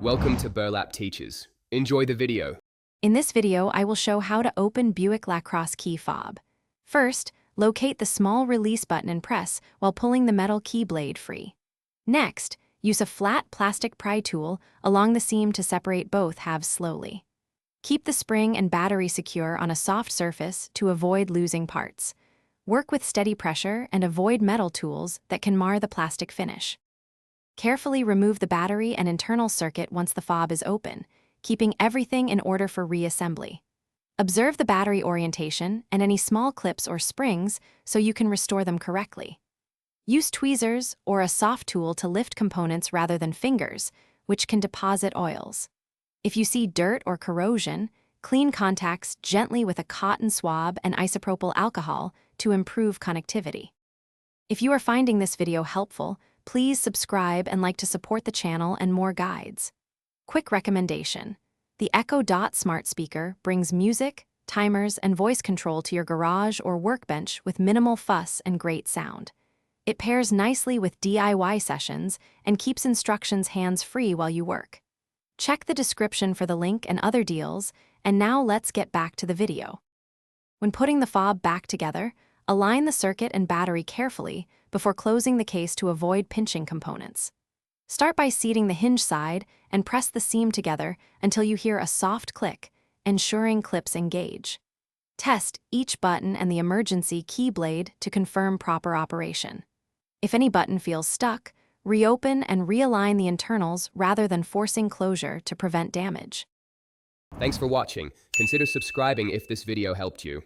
Welcome to Burlap Teachers. Enjoy the video. In this video, I will show how to open Buick Lacrosse key fob. First, locate the small release button and press while pulling the metal key blade free. Next, use a flat plastic pry tool along the seam to separate both halves slowly. Keep the spring and battery secure on a soft surface to avoid losing parts. Work with steady pressure and avoid metal tools that can mar the plastic finish. Carefully remove the battery and internal circuit once the fob is open, keeping everything in order for reassembly. Observe the battery orientation and any small clips or springs so you can restore them correctly. Use tweezers or a soft tool to lift components rather than fingers, which can deposit oils. If you see dirt or corrosion, clean contacts gently with a cotton swab and isopropyl alcohol to improve connectivity. If you are finding this video helpful, please subscribe and like to support the channel and more guides. Quick recommendation: the Echo Dot smart speaker brings music, timers, and voice control to your garage or workbench with minimal fuss and great sound. It pairs nicely with DIY sessions and keeps instructions hands-free while you work. Check the description for the link and other deals, and now let's get back to the video. When putting the fob back together, align the circuit and battery carefully before closing the case to avoid pinching components. Start by seating the hinge side and press the seam together until you hear a soft click, ensuring clips engage. Test each button and the emergency key blade to confirm proper operation. If any button feels stuck, reopen and realign the internals rather than forcing closure to prevent damage. Thanks for watching. Consider subscribing if this video helped you.